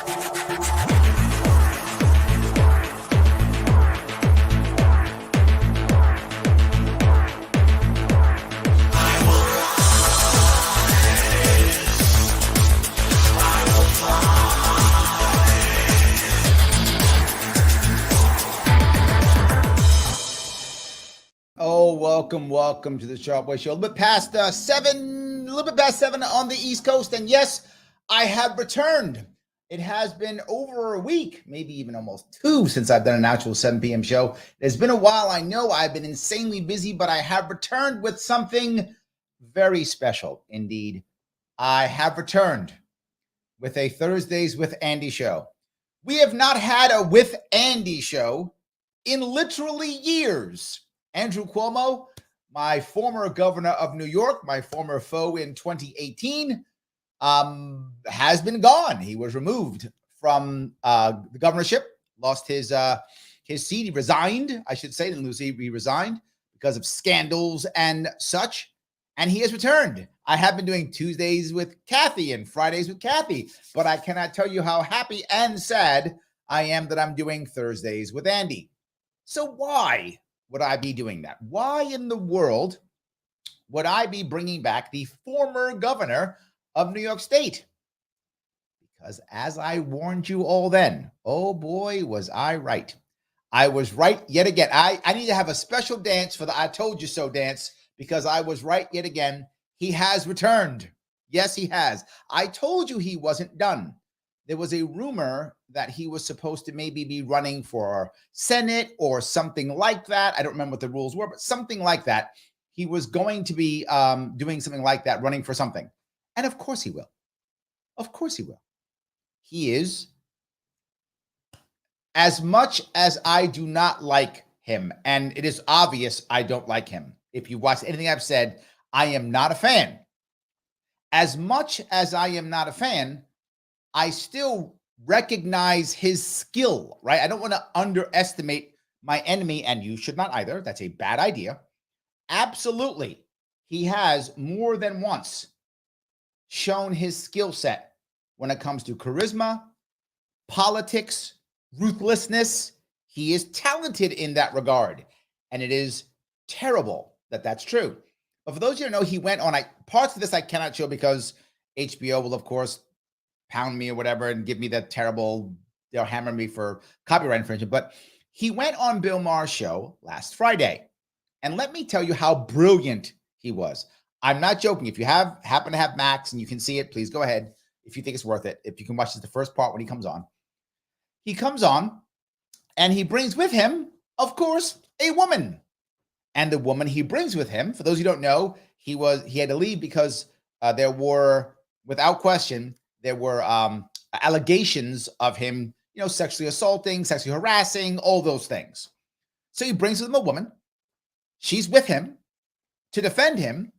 Oh, welcome to the Sharp Way Show. A little bit past 7, a little bit past 7 on the East Coast. And yes, I have returned. It has been over a week, maybe even almost 2 since I've done an actual 7 p.m. show. It's been a while. I know I've been insanely busy, but I have returned with something very special indeed. I have returned with a Thursdays with Andy show. We have not had a With Andy show in literally years. Andrew Cuomo, my former governor of New York, my former foe in 2018, has been gone. He was removed from the governorship, lost his seat. He resigned, I should say. Didn't lose, he resigned because of scandals and such. And he has returned. I have been doing Tuesdays with Kathy and Fridays with Kathy, but I cannot tell you how happy and sad I am that I'm doing Thursdays with Andy. So why would I be doing that? Why in the world would I be bringing back the former governor of New York State? Because as I warned you all then, oh boy, was I right. I was right yet again. I need to have a special dance for the I told you so dance, because I was right yet again. He has returned. Yes, he has. I told you he wasn't done. There was a rumor that he was supposed to maybe be running for Senate or something like that. I don't remember what the rules were, but something like that. He was going to be doing something like that, running for something. And of course he will. Of course he will. He is, as much as I do not like him, and it is obvious I don't like him. If you watch anything I've said, I am not a fan. As much as I am not a fan, I still recognize his skill, right? I don't want to underestimate my enemy, and you should not either. That's a bad idea. Absolutely. He has more than once shown his skill set when it comes to charisma, politics, ruthlessness. He is talented in that regard, and it is terrible that that's true. But for those of you who know, he went on, parts of this I cannot show because HBO will, of course, pound me or whatever and give me that terrible, they'll hammer me for copyright infringement. But he went on Bill Maher's show last Friday. And let me tell you how brilliant he was. I'm not joking. If you happen to have Max and you can see it, please go ahead if you think it's worth it. If you can watch the first part when he comes on. He comes on and he brings with him, of course, a woman. And the woman he brings with him, for those who don't know, he had to leave because there were, without question, there were allegations of him, sexually assaulting, sexually harassing, all those things. So he brings with him a woman. She's with him to defend him.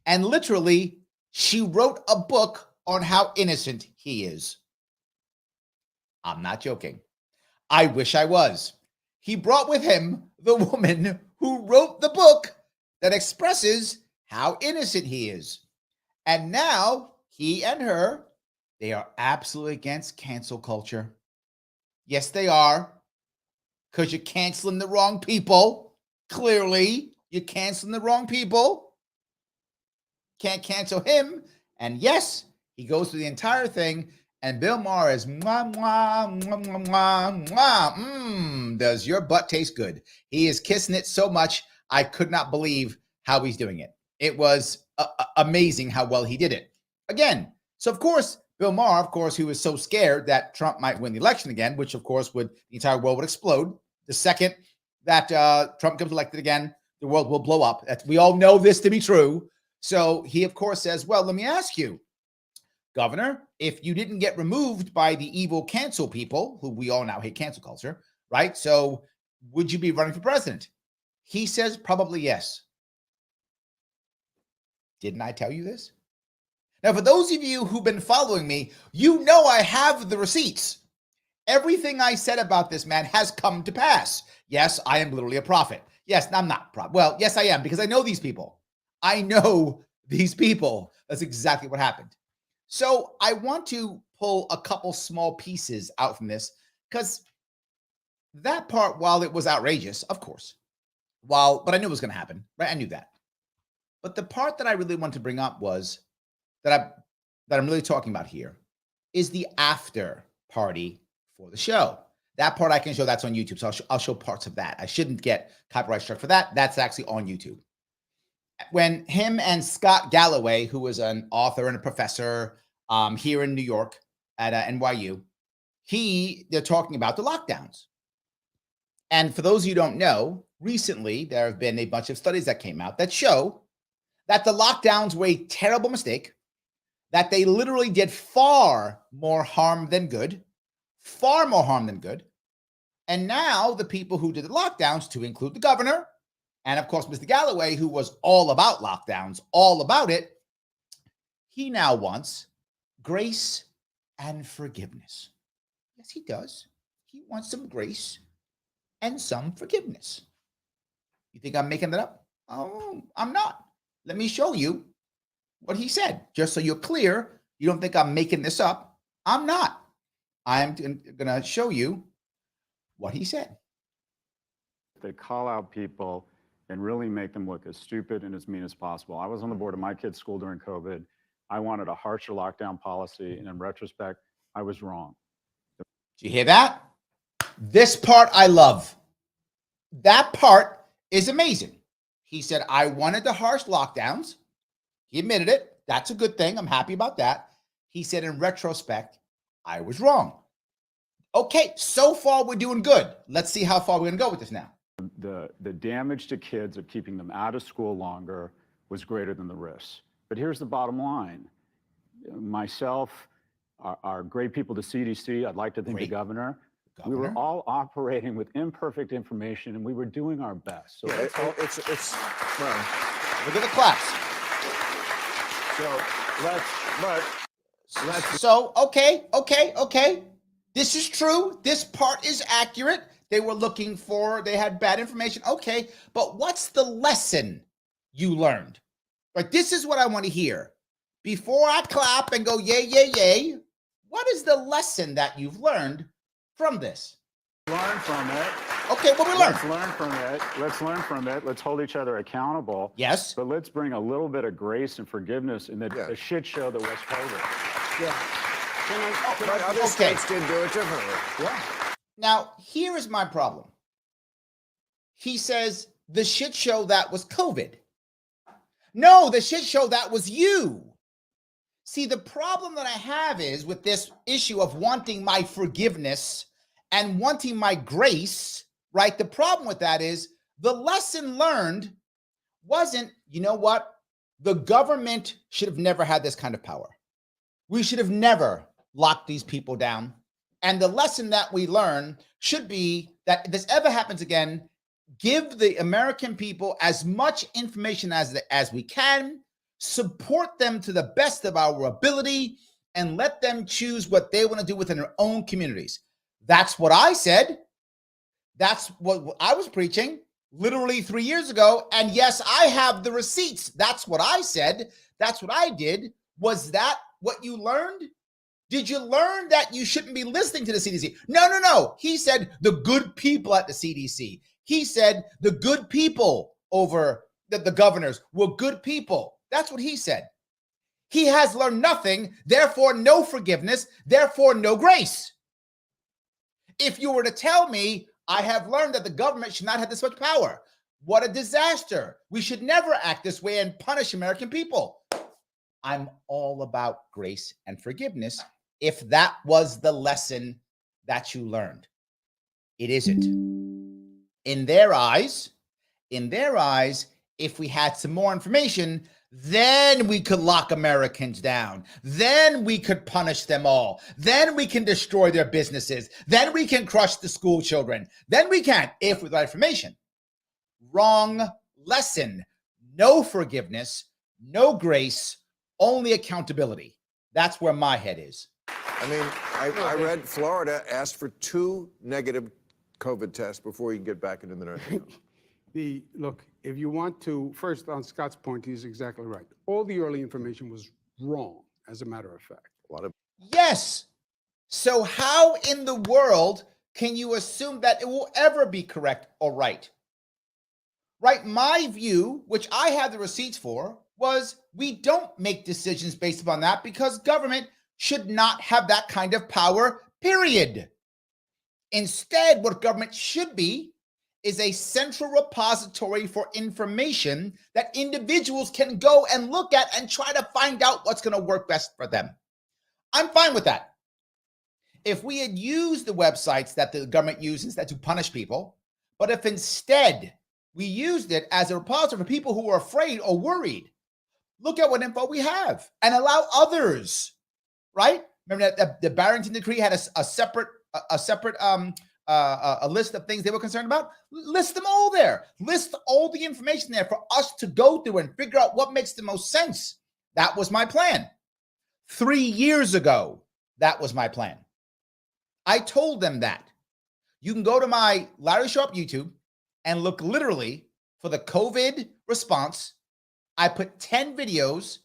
And literally, she wrote a book on how innocent he is. I'm not joking. I wish I was. He brought with him the woman who wrote the book that expresses how innocent he is. And now he and her, they are absolutely against cancel culture. Yes, they are. Because you're canceling the wrong people. Clearly, you're canceling the wrong people. Can't cancel him. And yes, he goes through the entire thing. And Bill Maher is, mwah, mwah, mwah, mwah, mwah, mwah. Does your butt taste good? He is kissing it so much, I could not believe how he's doing it. It was amazing how well he did it. Again, so of course, Bill Maher, of course, who was so scared that Trump might win the election again, which of course the entire world would explode. The second that Trump comes elected again, the world will blow up. We all know this to be true. So he, of course, says, well, let me ask you, Governor, if you didn't get removed by the evil cancel people, who we all now hate cancel culture, right? So would you be running for president? He says probably yes. Didn't I tell you this? Now, for those of you who've been following me, you know I have the receipts. Everything I said about this man has come to pass. Yes, I am literally a prophet. Yes, I'm not. Well, yes, I am, because I know these people. I know these people. That's exactly what happened. So I want to pull a couple small pieces out from this, because that part, while it was outrageous, of course, but I knew it was going to happen, right? I knew that. But the part that I really want to bring up was that I'm really talking about here is the after party for the show. That part I can show. That's on YouTube, so I'll show parts of that. I shouldn't get copyright struck for that. That's actually on YouTube. When him and Scott Galloway, who was an author and a professor here in New York at NYU, they're talking about the lockdowns. And for those of you who don't know, recently there have been a bunch of studies that came out that show that the lockdowns were a terrible mistake, that they literally did far more harm than good. And now the people who did the lockdowns, to include the governor, and of course, Mr. Galloway, who was all about lockdowns, all about it, he now wants grace and forgiveness. Yes, he does. He wants some grace and some forgiveness. You think I'm making that up? Oh, I'm not. Let me show you what he said, just so you're clear. You don't think I'm making this up. I'm not. I'm going to show you what he said. They call out people and really make them look as stupid and as mean as possible. I was on the board of my kid's school during COVID. I wanted a harsher lockdown policy, and in retrospect, I was wrong. Do you hear that? This part I love. That part is amazing. He said, I wanted the harsh lockdowns. He admitted it. That's a good thing. I'm happy about that. He said, in retrospect, I was wrong. Okay, so far we're doing good. Let's see how far we're going to go with this now. The damage to kids of keeping them out of school longer was greater than the risks. But here's the bottom line. Myself, our great people, the CDC, I'd like to thank the governor. We were all operating with imperfect information, and we were doing our best. So yeah, it's well, look at the claps. So okay. This is true. This part is accurate. They had bad information. Okay, but what's the lesson you learned? Like, this is what I want to hear. Before I clap and go, yay, yay, yay, what is the lesson that you've learned from this? Learn from it. Okay, what we learned? Let's learn from it. Let's hold each other accountable. Yes. But let's bring a little bit of grace and forgiveness in the shit show that was COVID. Yeah. But other states did do it differently. Yeah. Now, here is my problem. He says the shit show that was COVID. No, the shit show that was you. See, the problem that I have is with this issue of wanting my forgiveness and wanting my grace, right? The problem with that is the lesson learned wasn't, you know what? The government should have never had this kind of power. We should have never locked these people down. And the lesson that we learn should be that if this ever happens again, give the American people as much information as we can, support them to the best of our ability, and let them choose what they want to do within their own communities. That's what I said. That's what I was preaching literally 3 years ago. And yes, I have the receipts. That's what I said. That's what I did. Was that what you learned? Did you learn that you shouldn't be listening to the CDC? No. He said the good people at the CDC. He said the good people over the governors were good people. That's what he said. He has learned nothing, therefore no forgiveness, therefore no grace. If you were to tell me, I have learned that the government should not have this much power. What a disaster. We should never act this way and punish American people. I'm all about grace and forgiveness if that was the lesson that you learned. It isn't. In their eyes, if we had some more information, then we could lock Americans down. Then we could punish them all. Then we can destroy their businesses. Then we can crush the school children. Then we can, if with that information. Wrong lesson. No forgiveness, no grace, only accountability. That's where my head is. I mean, I read Florida asked for 2 negative COVID tests before you can get back into the nursing home. Look, if you want to, first on Scott's point, he's exactly right. All the early information was wrong, as a matter of fact. A lot of Yes, So how in the world can you assume that it will ever be correct or right? Right? My view, which I have the receipts for, was we don't make decisions based upon that because government should not have that kind of power, period. Instead, what government should be is a central repository for information that individuals can go and look at and try to find out what's going to work best for them. I'm fine with that. If we had used the websites that the government uses that to punish people, but if instead we used it as a repository for people who are afraid or worried, look at what info we have and allow others, right? Remember that the Barrington Decree had a separate list of things they were concerned about? List them all there. List all the information there for us to go through and figure out what makes the most sense. That was my plan. 3 years ago, that was my plan. I told them that. You can go to my Larry Sharpe YouTube and look literally for the COVID response. I put 10 videos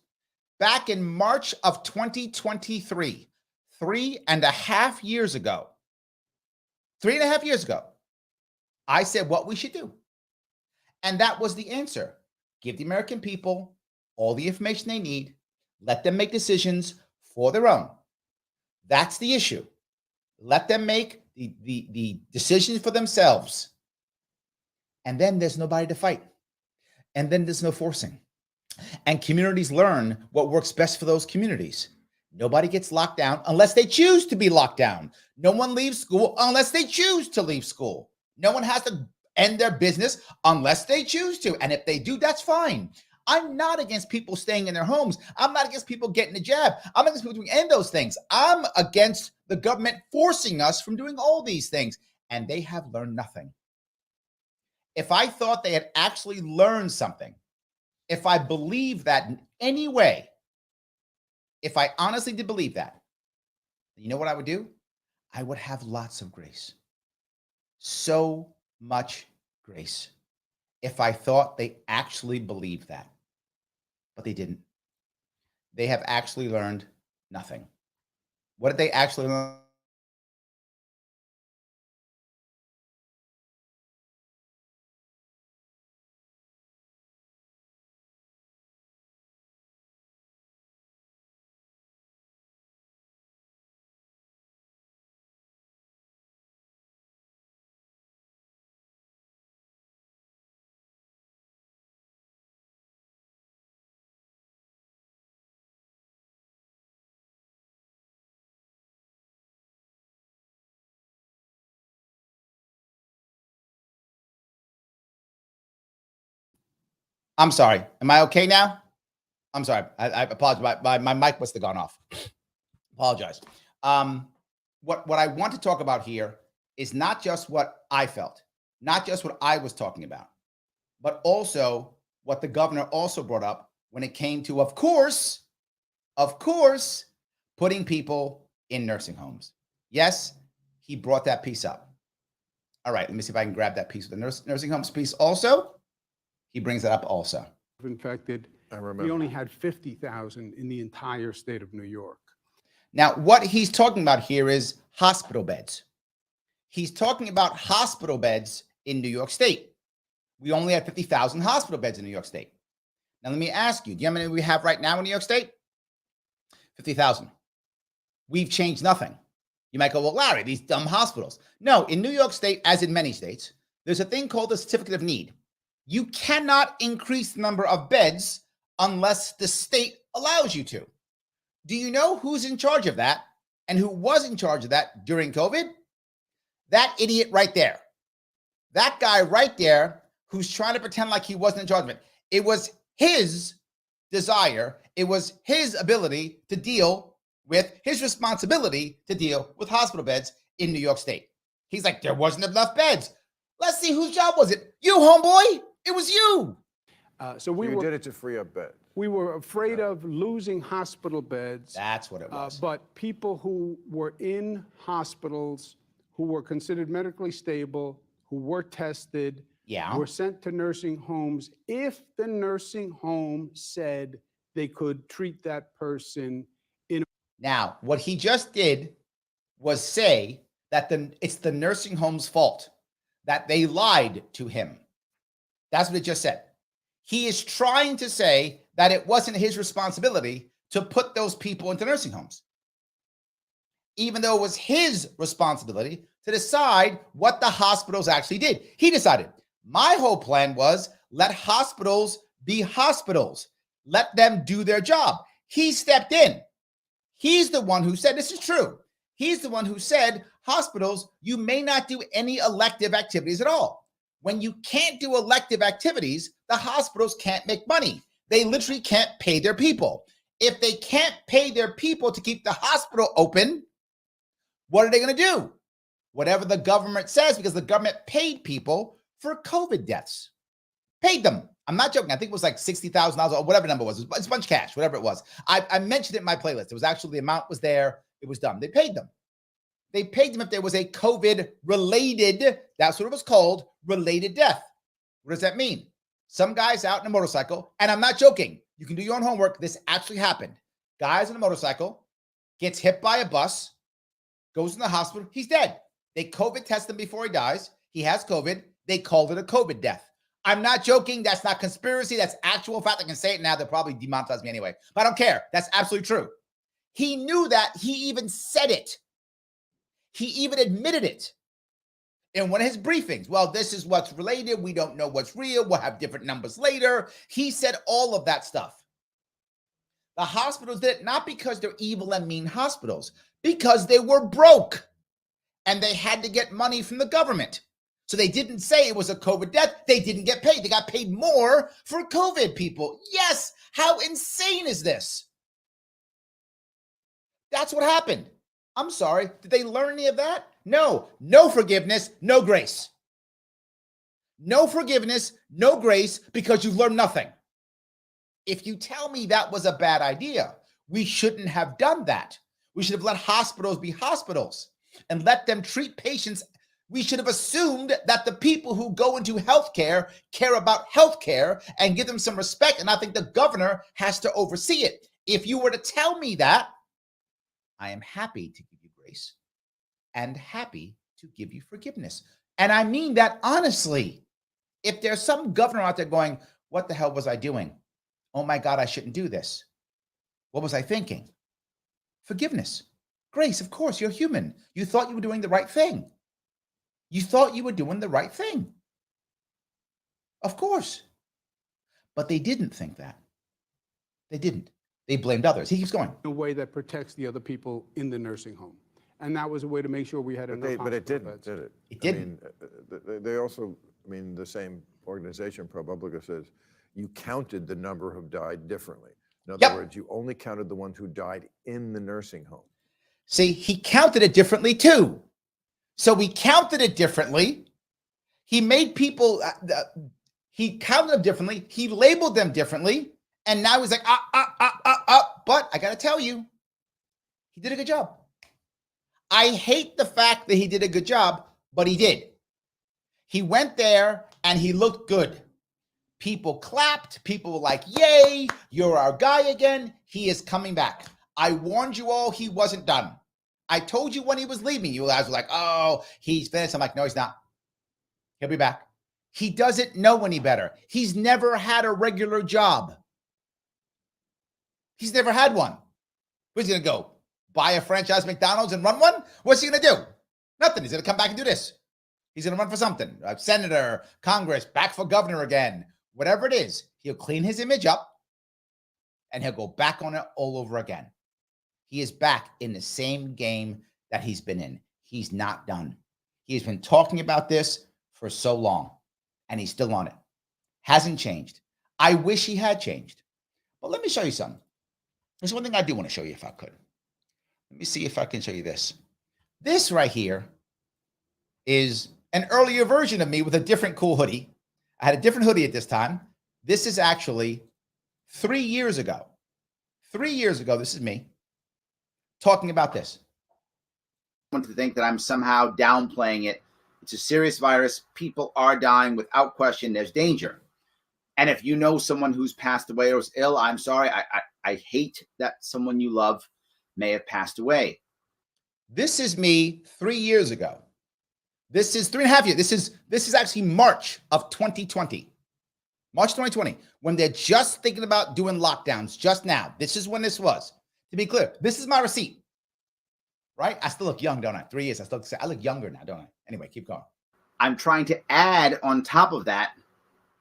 back in March of 2023, 3.5 years ago. 3.5 years ago, I said what we should do. And that was the answer. Give the American people all the information they need. Let them make decisions for their own. That's the issue. Let them make the decisions for themselves. And then there's nobody to fight. And then there's no forcing. And communities learn what works best for those communities. Nobody gets locked down unless they choose to be locked down. No one leaves school unless they choose to leave school. No one has to end their business unless they choose to. And if they do, that's fine. I'm not against people staying in their homes. I'm not against people getting a jab. I'm not against people doing any of those things. I'm against the government forcing us from doing all these things. And they have learned nothing. If I thought they had actually learned something, if I believe that in any way, if I honestly did believe that, you know what I would do? I would have lots of grace. So much grace. If I thought they actually believed that. But they didn't. They have actually learned nothing. What did they actually learn? I'm sorry. Am I okay now? I'm sorry. I apologize. My mic must have gone off. Apologize. What I want to talk about here is not just what I felt, not just what I was talking about, but also what the governor also brought up when it came to, of course, putting people in nursing homes. Yes, he brought that piece up. All right, let me see if I can grab that piece of the nursing homes piece also. He brings that up also. Infected. I remember. We only had 50,000 in the entire state of New York. Now, what he's talking about here is hospital beds. He's talking about hospital beds in New York State. We only had 50,000 hospital beds in New York State. Now, let me ask you, do you know how many we have right now in New York State? 50,000. We've changed nothing. You might go, well, Larry, these dumb hospitals. No, in New York State, as in many states, there's a thing called the certificate of need. You cannot increase the number of beds unless the state allows you to. Do you know who's in charge of that and who was in charge of that during COVID? That idiot right there. That guy right there who's trying to pretend like he wasn't in charge of it. It was his desire. It was his ability to deal with his responsibility to deal with hospital beds in New York State. He's like, there wasn't enough beds. Let's see, whose job was it? You, homeboy. It was you. So we You were did it to free up beds. we were afraid of losing hospital beds. That's what it was. But people who were in hospitals, who were considered medically stable, who were tested, were sent to nursing homes if the nursing home said they could treat that person in. Now, what he just did was say that it's the nursing home's fault, that they lied to him. That's what it just said. He is trying to say that it wasn't his responsibility to put those people into nursing homes, even though it was his responsibility to decide what the hospitals actually did. He decided. My whole plan was let hospitals be hospitals. Let them do their job. He stepped in. He's the one who said, this is true. He's the one who said, hospitals, you may not do any elective activities at all. When you can't do elective activities, the hospitals can't make money. They literally can't pay their people. If they can't pay their people to keep the hospital open, what are they going to do? Whatever the government says, because the government paid people for COVID deaths. Paid them. I'm not joking. I think it was like $60,000 or whatever number it was. It's a bunch of cash, whatever it was. I mentioned it in my playlist. It was actually, the amount was there. It was done. They paid them. They paid them if there was a COVID-related, that's what it was called, related death. What does that mean? Some guy's out in a motorcycle, and I'm not joking. You can do your own homework. This actually happened. Guy's on a motorcycle, gets hit by a bus, goes in the hospital. He's dead. They COVID test him before he dies. He has COVID. They called it a COVID death. I'm not joking. That's not conspiracy. That's actual fact. I can say it now. They'll probably demonetize me anyway. But I don't care. That's absolutely true. He knew that. He even said it. He even admitted it in one of his briefings. Well, this is what's related. We don't know what's real. We'll have different numbers later. He said all of that stuff. The hospitals did it not because they're evil and mean hospitals, because they were broke and they had to get money from the government. So they didn't say it was a COVID death. They didn't get paid. They got paid more for COVID people. Yes. How insane is this? That's what happened. I'm sorry. Did they learn any of that? No. No forgiveness, no grace. No forgiveness, no grace, because you've learned nothing. If you tell me that was a bad idea, we shouldn't have done that. We should have let hospitals be hospitals and let them treat patients. We should have assumed that the people who go into healthcare care about healthcare and give them some respect. And I think the governor has to oversee it. If you were to tell me that, I am happy to give you grace and happy to give you forgiveness. And I mean that honestly. If there's some governor out there going, what the hell was I doing? Oh my God, I shouldn't do this. What was I thinking? Forgiveness, grace. Of course, you're human. You thought you were doing the right thing. You thought you were doing the right thing. Of course. But they didn't think that. They didn't. They blamed others. He keeps going. In a way that protects the other people in the nursing home. And that was a way to make sure we had enough. But it didn't, did it? It didn't. I mean, they also, I mean, the same organization, ProPublica, says you counted the number who died differently. In other words, you only counted the ones who died in the nursing home. See, he counted it differently too. So we counted it differently. He made people, he counted them differently. He labeled them differently. And now he's like, but I got to tell you, he did a good job. I hate the fact that he did a good job, but he did. He went there and he looked good. People clapped. People were like, yay, you're our guy again. He is coming back. I warned you all, he wasn't done. I told you when he was leaving, you guys were like, oh, he's finished. I'm like, no, he's not. He'll be back. He doesn't know any better. He's never had a regular job. He's never had one. Where's he going to go? Buy a franchise McDonald's and run one? What's he going to do? Nothing. He's going to come back and do this. He's going to run for something. A senator, Congress, back for governor again. Whatever it is, he'll clean his image up and he'll go back on it all over again. He is back in the same game that he's been in. He's not done. He's been talking about this for so long and he's still on it. Hasn't changed. I wish he had changed. But let me show you something. There's one thing I do want to show you if I could. Let me see if I can show you this. This right here is an earlier version of me with a different cool hoodie. I had a different hoodie at this time. This is actually 3 years ago. 3 years ago, this is me talking about this. I want to think that I'm somehow downplaying it. It's a serious virus. People are dying without question. There's danger. And if you know someone who's passed away or is ill, I'm sorry. I hate that someone you love may have passed away. This is me 3 years ago. This is 3.5 years. This is actually March of 2020. March 2020, when they're just thinking about doing lockdowns just now. This is when this was. To be clear, this is my receipt. Right? I still look young, don't I? 3 years. I look younger now, don't I? Anyway, keep going. I'm trying to add on top of that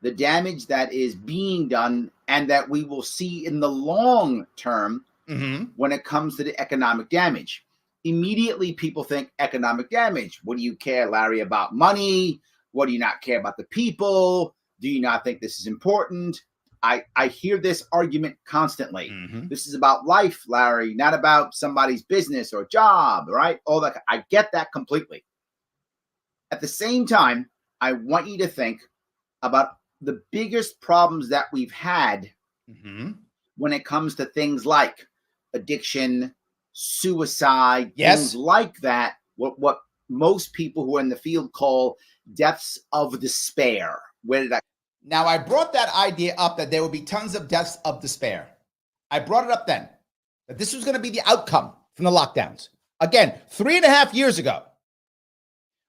the damage that is being done and that we will see in the long term when it comes to the economic damage. Immediately, people think economic damage. What do you care, Larry, about money? What do you not care about the people? Do you not think this is important? I hear this argument constantly. This is about life, Larry, not about somebody's business or job, right? All that. I get that completely. At the same time, I want you to think about the biggest problems that we've had when it comes to things like addiction, suicide, things like that, what most people who are in the field call deaths of despair. Where did I? Now, I brought that idea up that there would be tons of deaths of despair. I brought it up then, that this was going to be the outcome from the lockdowns. Again, 3.5 years ago.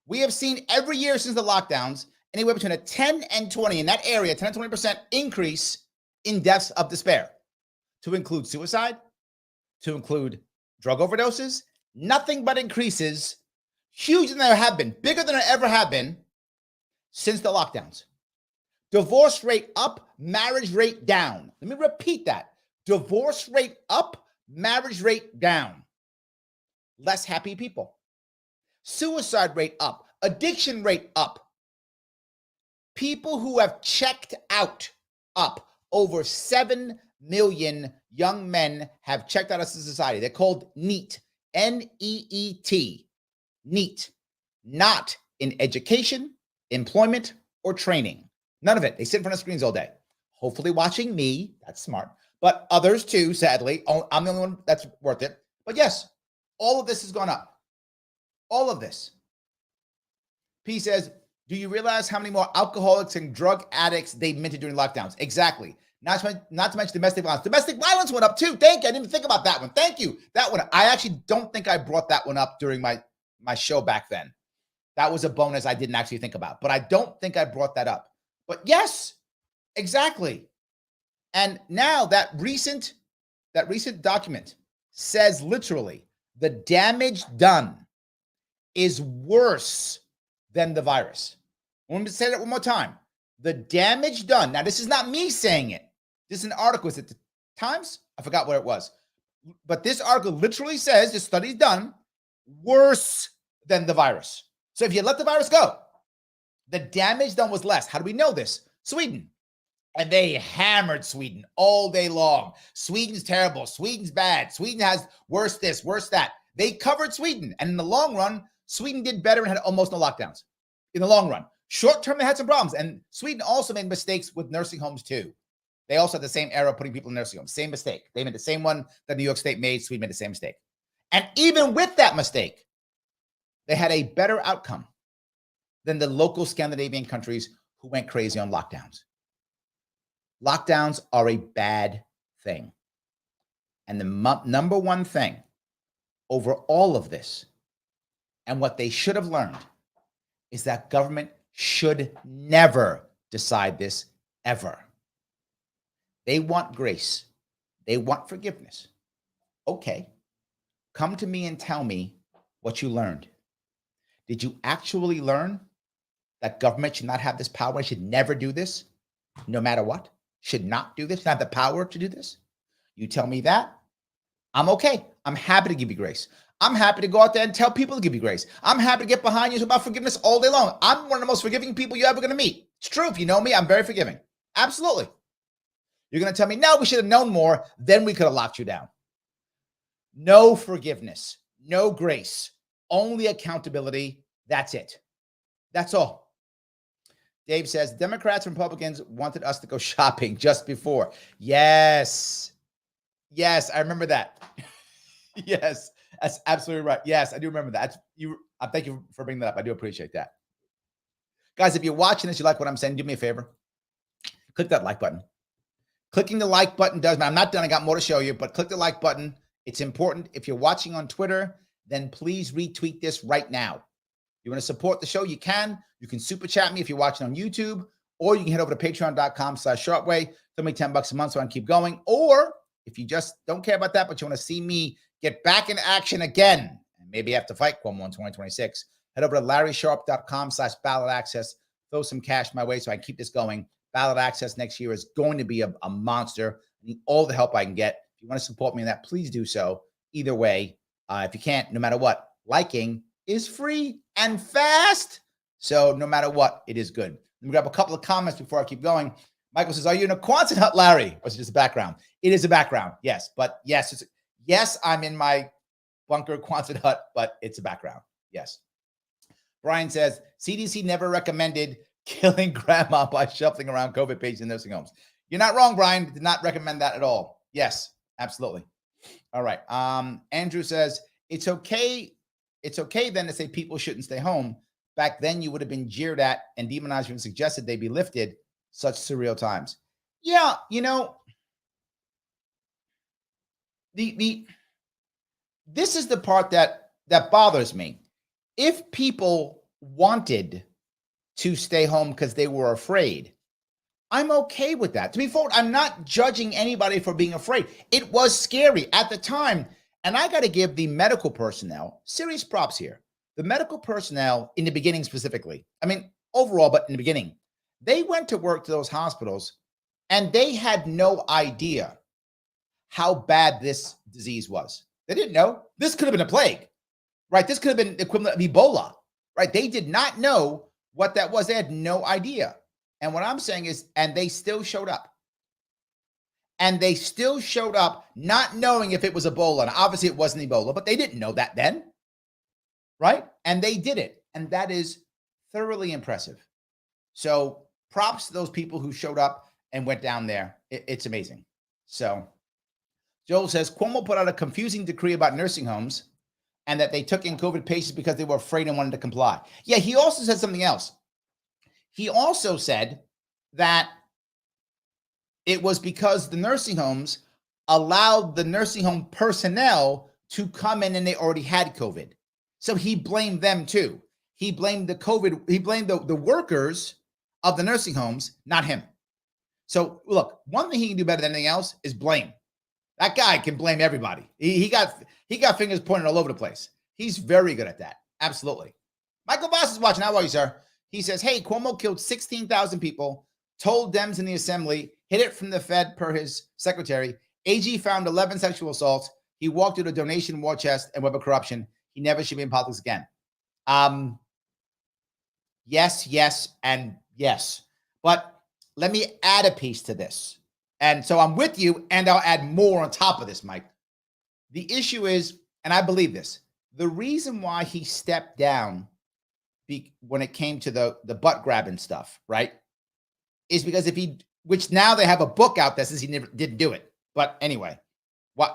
We have seen every year since the lockdowns, anywhere between a 10 and 20, in that area, 10 and 20% increase in deaths of despair, to include suicide, to include drug overdoses, nothing but increases, huge than there have been, bigger than there ever have been since the lockdowns. Divorce rate up, marriage rate down. Let me repeat that. Divorce rate up, marriage rate down. Less happy people. Suicide rate up, addiction rate up. People who have checked out up. Over 7 million young men have checked out of society. They're called NEET, N-E-E-T, NEET. Not in education, employment, or training. None of it. They sit in front of screens all day. Hopefully watching me. That's smart. But others too, sadly. I'm the only one that's worth it. But yes, all of this has gone up. All of this. P says, do you realize how many more alcoholics and drug addicts they minted during lockdowns? Exactly. Not to mention domestic violence. Domestic violence went up too. Thank you. I didn't even think about that one. Thank you. That one. I actually don't think I brought that one up during my show back then. That was a bonus I didn't actually think about. But I don't think I brought that up. But yes, exactly. And now that recent document says literally the damage done is worse than the virus. I want to say that one more time. The damage done. Now, this is not me saying it. This is an article. Is it the Times? I forgot what it was. But this article literally says the study's done worse than the virus. So if you let the virus go, the damage done was less. How do we know this? Sweden. And they hammered Sweden all day long. Sweden's terrible. Sweden's bad. Sweden has worse this, worse that. They covered Sweden. And in the long run, Sweden did better and had almost no lockdowns. In the long run. Short term, they had some problems. And Sweden also made mistakes with nursing homes too. They also had the same era putting people in nursing homes. Same mistake. They made the same one that New York State made. Sweden made the same mistake. And even with that mistake, they had a better outcome than the local Scandinavian countries who went crazy on lockdowns. Lockdowns are a bad thing. And the number one thing over all of this, and what they should have learned, is that government should never decide this, ever. They want grace. They want forgiveness. Okay. Come to me and tell me what you learned. Did you actually learn that government should not have this power, should never do this, no matter what? Should not do this, not have the power to do this? You tell me that, I'm okay. I'm happy to give you grace. I'm happy to go out there and tell people to give you grace. I'm happy to get behind you about forgiveness all day long. I'm one of the most forgiving people you're ever going to meet. It's true. If you know me, I'm very forgiving. Absolutely. You're going to tell me, no, we should have known more. Then we could have locked you down. No forgiveness, no grace, only accountability. That's it. That's all. Dave says, Democrats and Republicans wanted us to go shopping just before. Yes. Yes, I remember that. Yes, that's absolutely right. Yes, I do remember that. Thank you for bringing that up. I do appreciate that. Guys, if you're watching this, you like what I'm saying, do me a favor. Click that like button. Clicking the like button does, I'm not done. I got more to show you, but click the like button. It's important. If you're watching on Twitter, then please retweet this right now. You want to support the show? You can. You can super chat me if you're watching on YouTube, or you can head over to patreon.com/Shortway. Throw me $10 a month so I can keep going. Or if you just don't care about that, but you want to see me get back in action again, and maybe have to fight Cuomo in 2026, head over to LarrySharpe.com/ballot access. Throw some cash my way so I can keep this going. Ballot access next year is going to be a monster. I need all the help I can get. If you want to support me in that, please do so. Either way, if you can't, no matter what, liking is free and fast. So no matter what, it is good. Let me grab a couple of comments before I keep going. Michael says, are you in a Quonset hut, Larry? Or is it just a background? It is a background, yes. But yes, yes, I'm in my bunker Quonset hut, but it's a background, yes. Brian says, CDC never recommended killing grandma by shuffling around COVID patients in nursing homes. You're not wrong, Brian. Did not recommend that at all. Yes, absolutely. All right. Andrew says, it's okay then to say people shouldn't stay home. Back then, you would have been jeered at and demonized and suggested they be lifted. Such surreal times. Yeah, you know, this is the part that bothers me. If people wanted to stay home because they were afraid, I'm okay with that. To be forward, I'm not judging anybody for being afraid. It was scary at the time. And I got to give the medical personnel serious props here. The medical personnel in the beginning specifically, I mean, overall, but in the beginning, they went to work to those hospitals and they had no idea how bad this disease was. They didn't know. This could have been a plague, right? This could have been the equivalent of Ebola, right? They did not know what that was. They had no idea. And what I'm saying is, and they still showed up. And they still showed up not knowing if it was Ebola. And obviously it wasn't Ebola, but they didn't know that then, right? And they did it. And that is thoroughly impressive. So props to those people who showed up and went down there. It's amazing. So Joel says, Cuomo put out a confusing decree about nursing homes and that they took in COVID patients because they were afraid and wanted to comply. Yeah, he also said something else. He also said that it was because the nursing homes allowed the nursing home personnel to come in and they already had COVID. So he blamed them too. He blamed the COVID. He blamed the workers of the nursing homes, not him. So look, one thing he can do better than anything else is blame. That guy can blame everybody. He got fingers pointed all over the place. He's very good at that. Absolutely. Michael Voss is watching. How are you, sir? He says, hey, Cuomo killed 16,000 people, told Dems in the assembly, hid it from the Fed per his secretary. AG found 11 sexual assaults. He walked through the donation war chest and web of corruption. He never should be in politics again. Yes, and yes. But let me add a piece to this. And so I'm with you, and I'll add more on top of this, Mike. The issue is, and I believe this, the reason why he stepped down when it came to the butt grabbing stuff, right, is because which now they have a book out that says he never didn't do it. But anyway,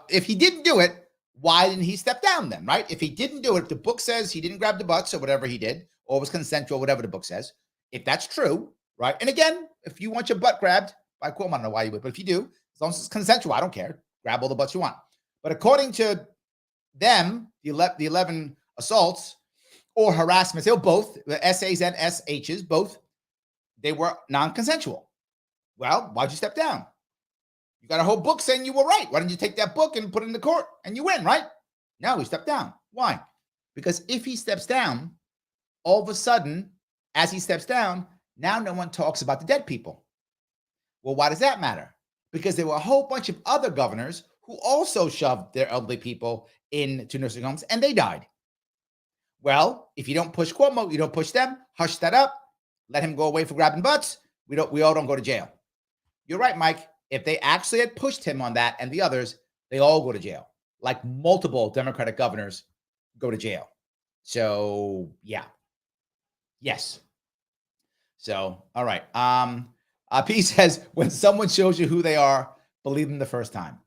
if he didn't do it, why didn't he step down then, right? If he didn't do it, if the book says he didn't grab the butts or whatever he did, or was consensual, whatever the book says, if that's true, right? And again, if you want your butt grabbed by Cuomo, I don't know why you would, but if you do, as long as it's consensual, I don't care. Grab all the butts you want. But according to them, the 11 assaults or harassments, they were both, the SAs and SHs, both, they were non-consensual. Well, why'd you step down? You got a whole book saying you were right. Why didn't you take that book and put it in the court and you win, right? No, he stepped down. Why? Because if he steps down, all of a sudden, as he steps down, now no one talks about the dead people. Well, why does that matter? Because there were a whole bunch of other governors who also shoved their elderly people into nursing homes and they died. Well, if you don't push Cuomo, you don't push them, hush that up, let him go away for grabbing butts, we all don't go to jail. You're right, Mike. If they actually had pushed him on that and the others, they all go to jail. Like multiple Democratic governors go to jail. So, yeah. Yes. So, all right. P says, when someone shows you who they are, believe them the first time.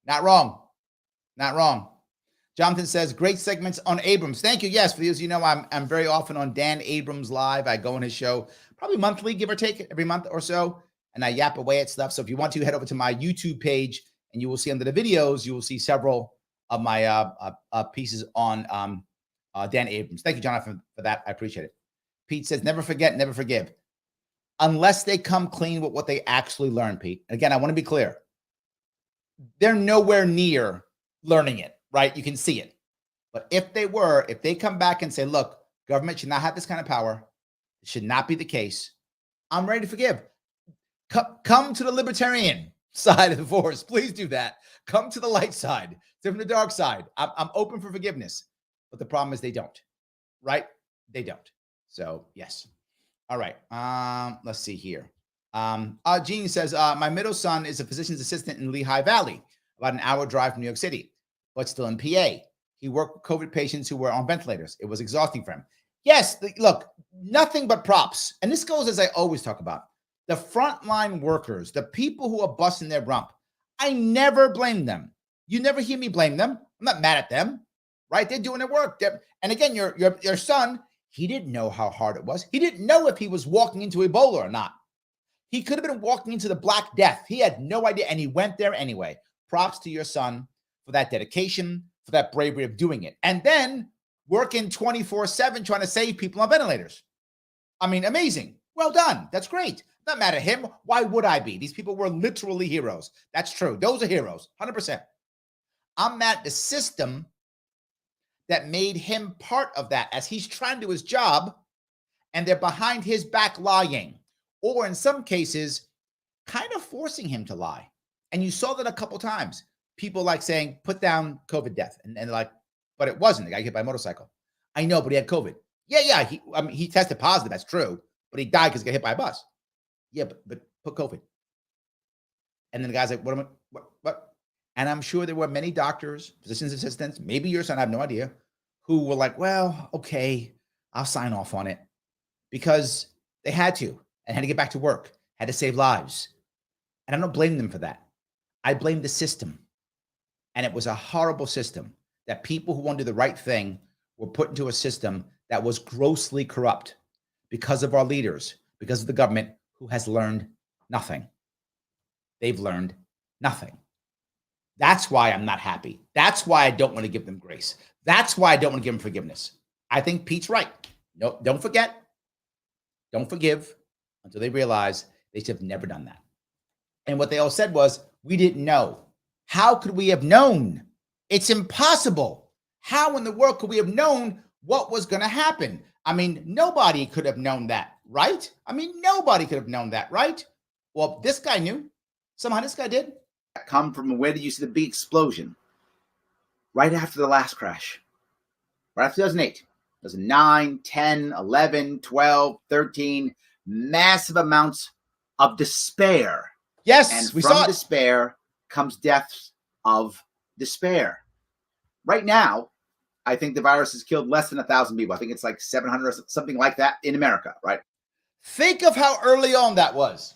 Not wrong. Not wrong. Jonathan says, great segments on Abrams. Thank you. Yes, for those you know, I'm very often on Dan Abrams Live. I go on his show probably monthly, give or take, every month or so, and I yap away at stuff. So if you want to, head over to my YouTube page, and you will see under the videos, you will see several of my pieces on Dan Abrams. Thank you, Jonathan, for that. I appreciate it. Pete says, never forget, never forgive. Unless they come clean with what they actually learn, Pete. Again, I want to be clear. They're nowhere near learning it, right? You can see it. But if they come back and say, look, government should not have this kind of power, it should not be the case, I'm ready to forgive. Come to the libertarian side of the force. Please do that. Come to the light side. Stay from the dark side. I'm open for forgiveness. But the problem is they don't, right? They don't. So, yes. All right. Let's see here. Gene says, my middle son is a physician's assistant in Lehigh Valley, about an hour drive from New York City, but still in PA. He worked with COVID patients who were on ventilators. It was exhausting for him. Yes, look, nothing but props. And this goes, as I always talk about, the frontline workers, the people who are busting their rump. I never blame them. You never hear me blame them. I'm not mad at them, right? They're doing their work. And again, your son, he didn't know how hard it was. He didn't know if he was walking into Ebola or not. He could have been walking into the Black Death. He had no idea, and he went there anyway. Props to your son for that dedication, for that bravery of doing it. And then working 24/7 trying to save people on ventilators. I mean, amazing. Well done. That's great. Not mad at him. Why would I be? These people were literally heroes. That's true. Those are heroes, 100%. I'm mad at the system that made him part of that as he's trying to do his job, and they're behind his back lying, or in some cases, kind of forcing him to lie. And you saw that a couple times. People like saying, put down COVID death. And they're like, but it wasn't. The guy hit by a motorcycle. I know, but he had COVID. Yeah. He tested positive. That's true. But he died because he got hit by a bus. Yeah, but put COVID. And then the guy's like, what? And I'm sure there were many doctors, physician's assistants, maybe your son, I have no idea, who were like, well, okay, I'll sign off on it, because they had to and had to get back to work, had to save lives. And I don't blame them for that. I blame the system. And it was a horrible system that people who want to do the right thing were put into a system that was grossly corrupt because of our leaders, because of the government, who has learned nothing. They've learned nothing. That's why I'm not happy. That's why I don't want to give them grace. That's why I don't want to give them forgiveness. I think Pete's right. No, don't forget. Don't forgive until they realize they should have never done that. And what they all said was, we didn't know. How could we have known? It's impossible. How in the world could we have known what was going to happen? I mean, nobody could have known that, right? Nobody could have known that, right? Well, this guy knew. Somehow this guy did. Come from, where did you see the big explosion? Right after the last crash. Right after 2008. 2009, 10, 11, 12, 13. Massive amounts of despair. Yes, and we saw it. From despair comes deaths of despair. Right now, I think the virus has killed less than 1,000 people. I think it's like 700 or something like that in America, right? Think of how early on that was.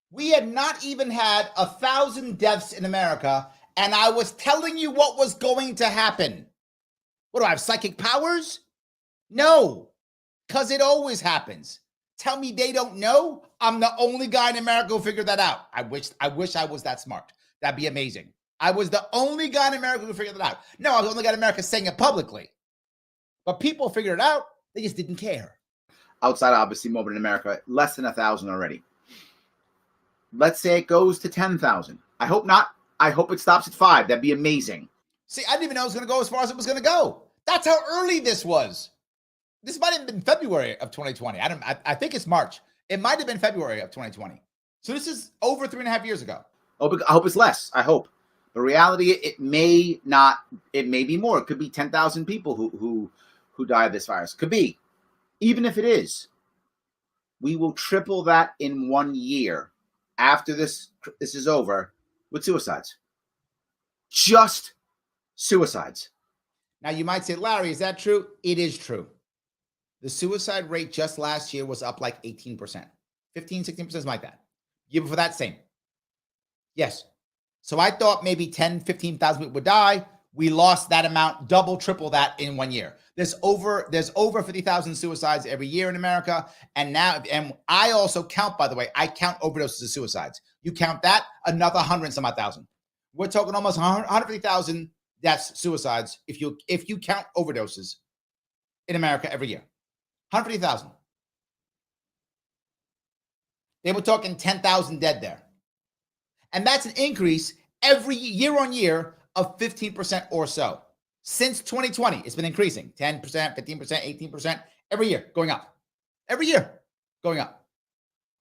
We had not even had 1,000 deaths in America, and I was telling you what was going to happen. What do I have, psychic powers? No, because it always happens. Tell me they don't know? I'm the only guy in America who figured that out. I wish I was that smart. That'd be amazing. I was the only guy in America who figured that out. No, I was the only guy in America saying it publicly. But people figured it out. They just didn't care. Outside, obviously, more in America, less than 1,000 already. Let's say it goes to 10,000. I hope not. I hope it stops at 5. That'd be amazing. See, I didn't even know it was going to go as far as it was going to go. That's how early this was. This might have been February of 2020. I think it's March. It might have been February of 2020. So this is over 3.5 years ago. I hope it's less. I hope. The reality, it may not. It may be more. It could be 10,000 people who die of this virus. Could be. Even if it is, we will triple that in 1 year after this is over with suicides. Just suicides. Now you might say, Larry, is that true? It is true. The suicide rate just last year was up like 18%, 15, 16%, something like that. Year before that, same. Yes. So I thought maybe 10, 15,000 people would die. We lost that amount, double, triple that in 1 year. There's over 50,000 suicides every year in America. And I also count, by the way, I count overdoses as suicides. You count that, another 100 and some odd thousand. We're talking almost 150,000 deaths, suicides, if you count overdoses in America every year. 150,000. They were talking 10,000 dead there. And that's an increase every year on year of 15% or so. Since 2020, it's been increasing 10%, 15%, 18%, every year going up. Every year going up.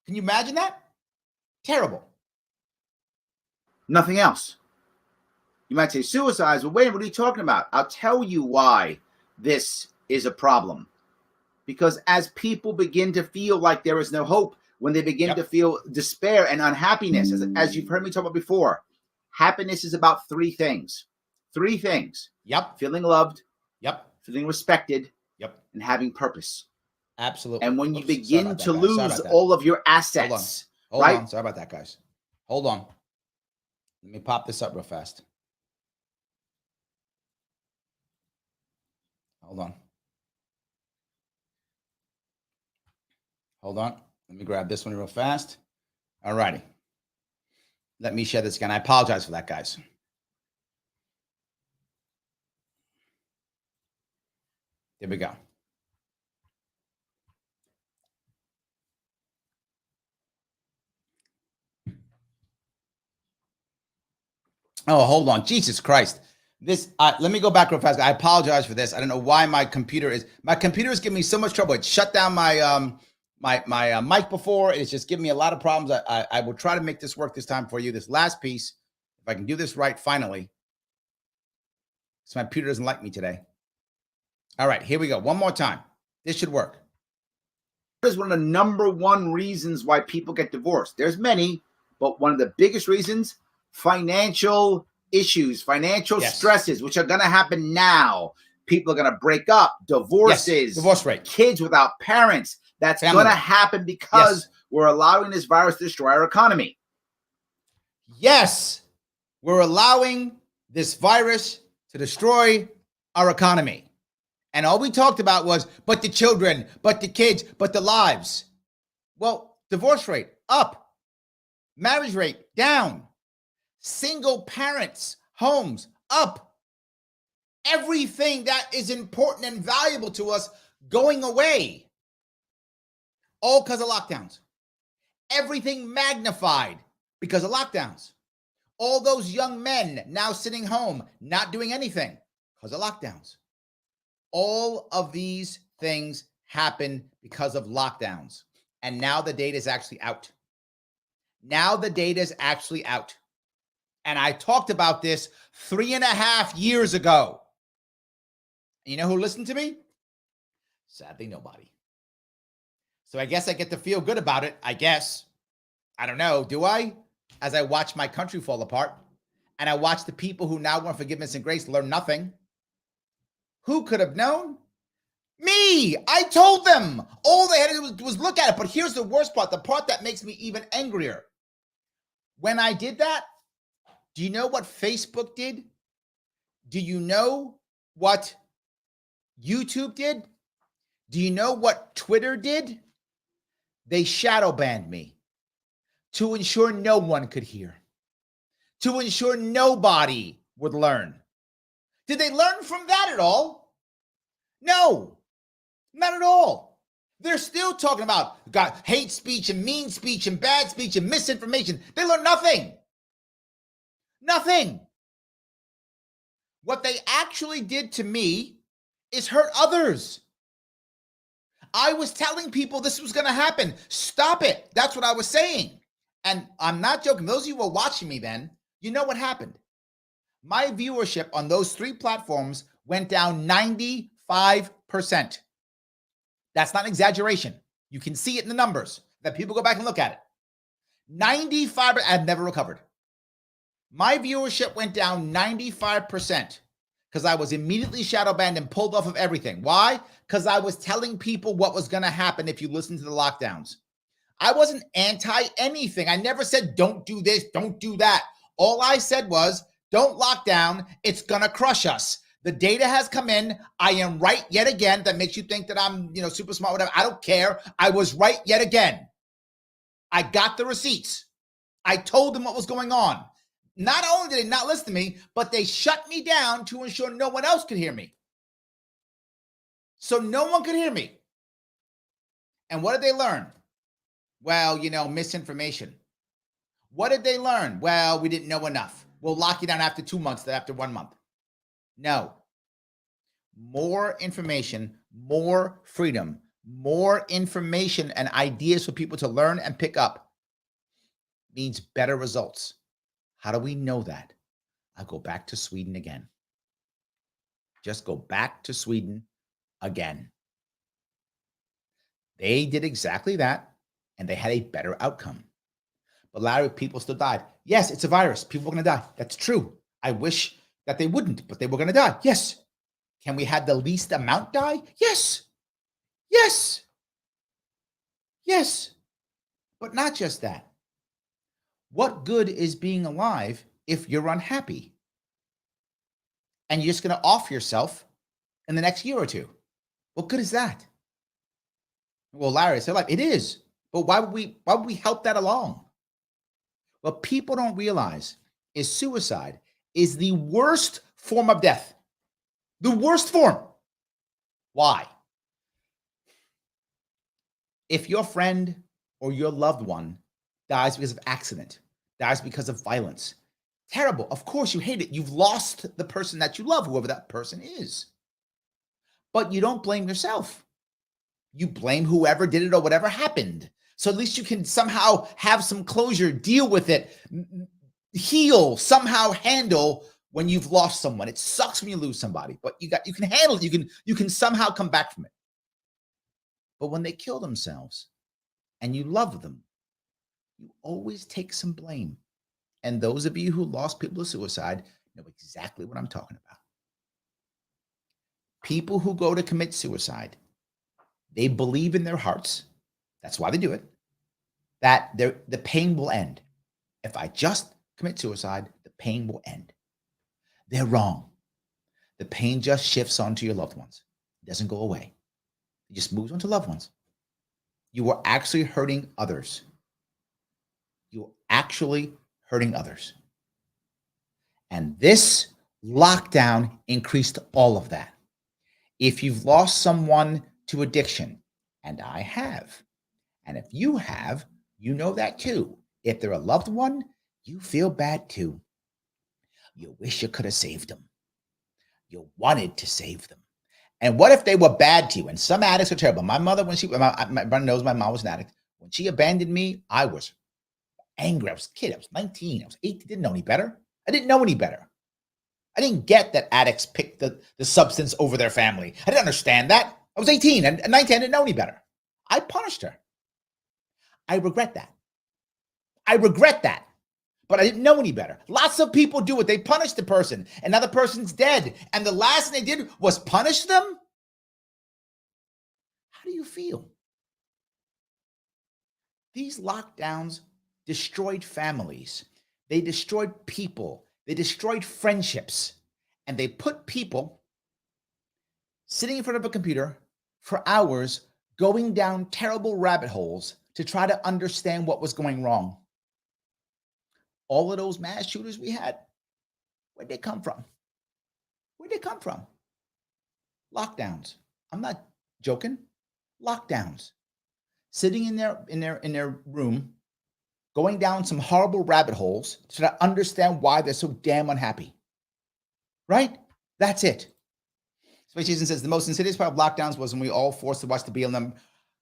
Can you imagine that? Terrible. Nothing else. You might say suicides, but wait, what are you talking about? I'll tell you why this is a problem. Because as people begin to feel like there is no hope, when they begin to feel despair and unhappiness, as you've heard me talk about before, happiness is about three things. Three things. Feeling loved. Feeling respected. And having purpose. Absolutely. And when you begin to lose all of your assets. Hold on. Sorry about that, guys. Hold on. Let me pop this up real fast. Hold on. Hold on. Let me grab this one real fast. All righty. Let me share this again. I apologize for that, guys. There we go. Oh, hold on. Jesus Christ. This, let me go back real fast. I apologize for this. I don't know why my computer is giving me so much trouble. It shut down my my mic before. It's just giving me a lot of problems. I will try to make this work this time for you. This last piece, if I can do this right, finally. So my computer doesn't like me today. All right, here we go. One more time. This should work. What is one of the number one reasons why people get divorced? There's many, but one of the biggest reasons, financial issues, financial stresses, which are going to happen now. People are going to break up, divorces, divorce rate, kids without parents. That's going to happen because we're allowing this virus to destroy our economy. Yes, we're allowing this virus to destroy our economy. And all we talked about was, but the children, but the kids, but the lives. Well, divorce rate up, marriage rate down, single parents, homes up. Everything that is important and valuable to us going away. All because of lockdowns. Everything magnified because of lockdowns. All those young men now sitting home, not doing anything because of lockdowns. All of these things happen because of lockdowns. And now the data is actually out. Now the data is actually out. And I talked about this 3.5 years ago. And you know who listened to me? Sadly, nobody. So I guess I get to feel good about it, I guess. I don't know, do I? As I watch my country fall apart, and I watch the people who now want forgiveness and grace learn nothing. Who could have known? Me! I told them! All they had to do was look at it. But here's the worst part, the part that makes me even angrier. When I did that, do you know what Facebook did? Do you know what YouTube did? Do you know what Twitter did? They shadow banned me to ensure no one could hear, to ensure nobody would learn. Did they learn from that at all? No, not at all. They're still talking about hate speech and mean speech and bad speech and misinformation. They learned nothing. Nothing. What they actually did to me is hurt others. I was telling people this was going to happen. Stop it. That's what I was saying. And I'm not joking. Those of you who were watching me then, you know what happened. My viewership on those 3 platforms went down 95%. That's not an exaggeration. You can see it in the numbers that people go back and look at it. 95%. I've never recovered. My viewership went down 95% because I was immediately shadow banned and pulled off of everything. Why? Because I was telling people what was going to happen if you listen to the lockdowns. I wasn't anti anything. I never said, don't do this, don't do that. All I said was, don't lock down. It's going to crush us. The data has come in. I am right yet again. That makes you think that I'm, super smart, whatever. I don't care. I was right yet again. I got the receipts. I told them what was going on. Not only did they not listen to me, but they shut me down to ensure no one else could hear me. So no one could hear me. And what did they learn? Well, misinformation. What did they learn? Well, we didn't know enough. We'll lock you down after 2 months, then after 1 month. No. More information, more freedom, more information and ideas for people to learn and pick up means better results. How do we know that? I go back to Sweden again. Just go back to Sweden again. They did exactly that, and they had a better outcome. But Larry, people still died. Yes, it's a virus. People are going to die. That's true. I wish that they wouldn't, but they were going to die. Yes. Can we have the least amount die? Yes. Yes. Yes. But not just that. What good is being alive if you're unhappy? And you're just going to off yourself in the next year or two? What good is that? Well, Larry, it's their life. It is. But why would we help that along? What people don't realize is suicide is the worst form of death. The worst form. Why? If your friend or your loved one dies because of accident, dies because of violence, terrible. Of course, you hate it. You've lost the person that you love, whoever that person is. But you don't blame yourself. You blame whoever did it or whatever happened. So at least you can somehow have some closure, deal with it, heal, somehow handle when you've lost someone. It sucks when you lose somebody, but you can handle it. You can somehow come back from it. But when they kill themselves and you love them, you always take some blame. And those of you who lost people to suicide know exactly what I'm talking about. People who go to commit suicide, they believe in their hearts, that's why they do it, that the pain will end. If I just commit suicide, the pain will end. They're wrong. The pain just shifts onto your loved ones. It doesn't go away. It just moves on to loved ones. You are actually hurting others. You're actually hurting others. And this lockdown increased all of that. If you've lost someone to addiction, and I have, and if you have, you know that too. If they're a loved one, you feel bad too. You wish you could have saved them. You wanted to save them. And what if they were bad to you? And some addicts are terrible. My mother, my brother knows my mom was an addict. When she abandoned me, I was angry. I was a kid. I was 19. I was 18. Didn't know any better. I didn't know any better. I didn't get that addicts pick the substance over their family. I didn't understand that. I was 18 and 19. I didn't know any better. I punished her. I regret that. I regret that. But I didn't know any better. Lots of people do it. They punish the person, and now the person's dead. And the last thing they did was punish them? How do you feel? These lockdowns destroyed families. They destroyed people. They destroyed friendships. And they put people sitting in front of a computer for hours, going down terrible rabbit holes to try to understand what was going wrong. All of those mass shooters we had, where'd they come from? Where'd they come from? Lockdowns. I'm not joking. Lockdowns. Sitting in their room, going down some horrible rabbit holes to try to understand why they're so damn unhappy. Right? That's it. Space Jason says the most insidious part of lockdowns was when we all forced to watch the BLM.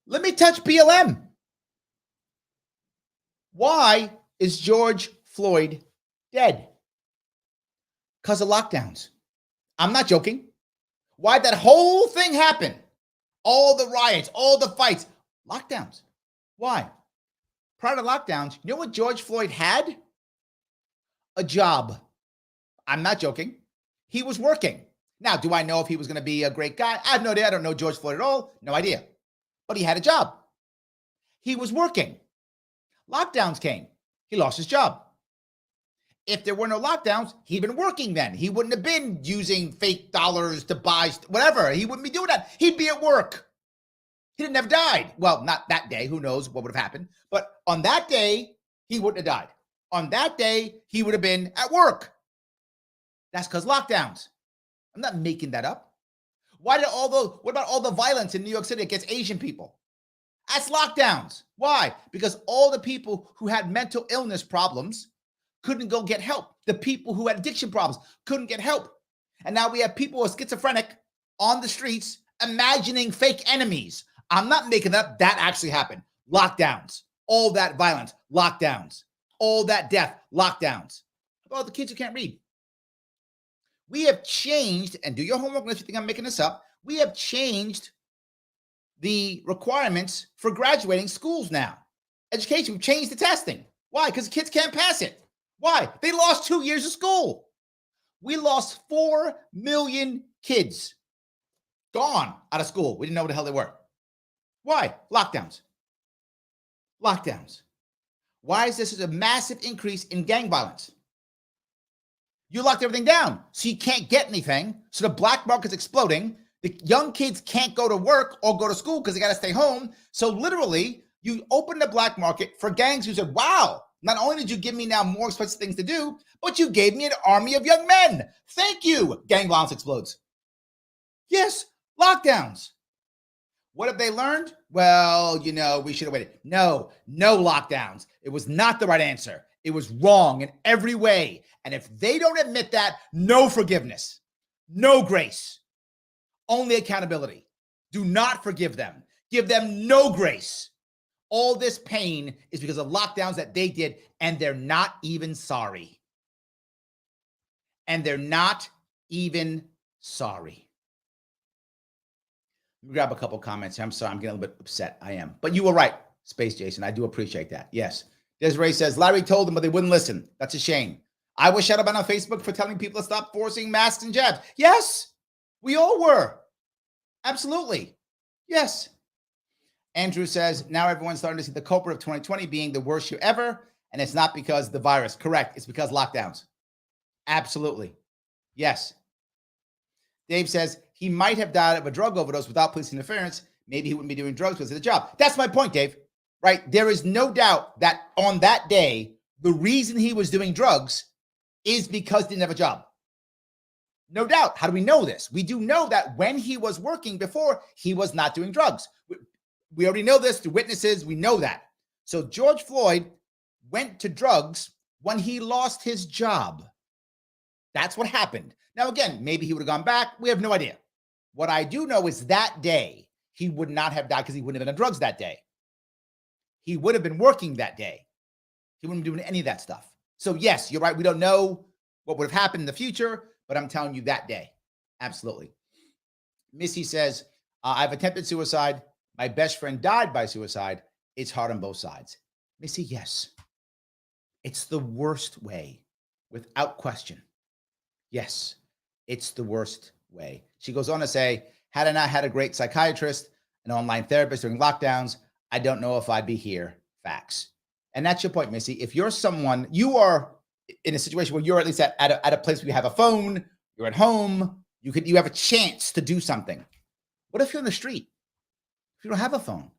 Let me touch BLM. Why is George Floyd dead? Because of lockdowns. I'm not joking. Why'd that whole thing happen? All the riots, all the fights, lockdowns. Why? Prior to lockdowns, you know what George Floyd had? A job. I'm not joking. He was working. Now, do I know if he was going to be a great guy? I have no idea. I don't know George Floyd at all. No idea. But he had a job. He was working. Lockdowns came. He lost his job. If there were no lockdowns, he'd been working then. He wouldn't have been using fake dollars to buy whatever. He wouldn't be doing that. He'd be at work. He didn't have died. Well, not that day. Who knows what would have happened. But on that day, he wouldn't have died. On that day, he would have been at work. That's because lockdowns. I'm not making that up. What about all the violence in New York City against Asian people? That's lockdowns. Why? Because all the people who had mental illness problems couldn't go get help. The people who had addiction problems couldn't get help. And now we have people who are schizophrenic on the streets imagining fake enemies. I'm not making that up. That actually happened. Lockdowns. All that violence. Lockdowns. All that death. Lockdowns. About the kids who can't read. We have changed, and do your homework unless you think I'm making this up. We have changed the requirements for graduating schools now. Education, we've changed the testing. Why? Because kids can't pass it. Why? They lost 2 years of school. We lost 4 million kids gone out of school. We didn't know what the hell they were. Why? Lockdowns. Lockdowns. Why is this a massive increase in gang violence? You locked everything down, so you can't get anything. So the black market's exploding. The young kids can't go to work or go to school because they got to stay home. So literally, you open the black market for gangs who said, wow, not only did you give me now more expensive things to do, but you gave me an army of young men. Thank you. Gang violence explodes. Yes, lockdowns. What have they learned? Well, we should have waited. No lockdowns. It was not the right answer. It was wrong in every way. And if they don't admit that, no forgiveness, no grace, only accountability. Do not forgive them. Give them no grace. All this pain is because of lockdowns that they did, and they're not even sorry. And they're not even sorry. Let me grab a couple comments here. I'm sorry, I'm getting a little bit upset. I am. But you were right, Space Jason. I do appreciate that. Yes. Desiree says, Larry told them, but they wouldn't listen. That's a shame. I was shut up on Facebook for telling people to stop forcing masks and jabs. Yes, we all were. Absolutely. Yes. Andrew says, now everyone's starting to see the culprit of 2020 being the worst year ever, and it's not because of the virus. Correct. It's because lockdowns. Absolutely. Yes. Dave says, he might have died of a drug overdose without police interference. Maybe he wouldn't be doing drugs because of the job. That's my point, Dave. Right? There is no doubt that on that day, the reason he was doing drugs is because he didn't have a job. No doubt. How do we know this? We do know that when he was working before, he was not doing drugs. We already know this through witnesses. We know that. So George Floyd went to drugs when he lost his job. That's what happened. Now, again, maybe he would have gone back. We have no idea. What I do know is that day, he would not have died because he wouldn't have been on drugs that day. He would have been working that day. He wouldn't be doing any of that stuff. So yes, you're right. We don't know what would have happened in the future, but I'm telling you that day. Absolutely. Missy says, I've attempted suicide. My best friend died by suicide. It's hard on both sides. Missy, yes. It's the worst way, without question. Yes, it's the worst way. She goes on to say, had I not had a great psychiatrist, an online therapist during lockdowns, I don't know if I'd be here. Facts. And that's your point, Missy. If you're someone, you are in a situation where you're at least at a place where you have a phone, you're at home, you have a chance to do something. What if you're in the street? If you don't have a phone?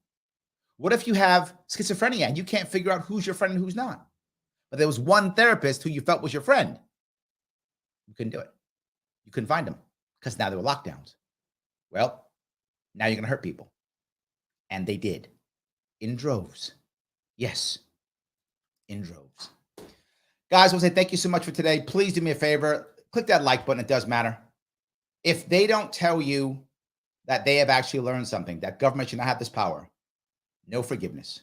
What if you have schizophrenia and you can't figure out who's your friend and who's not? But there was one therapist who you felt was your friend. You couldn't do it. You couldn't find them because now there were lockdowns. Well, now you're going to hurt people. And they did. In droves. Yes. In droves. Guys, I want to say thank you so much for today. Please do me a favor. Click that like button. It does matter. If they don't tell you that they have actually learned something, that government should not have this power, no forgiveness,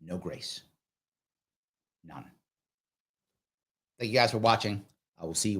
no grace, none. Thank you guys for watching. I will see you.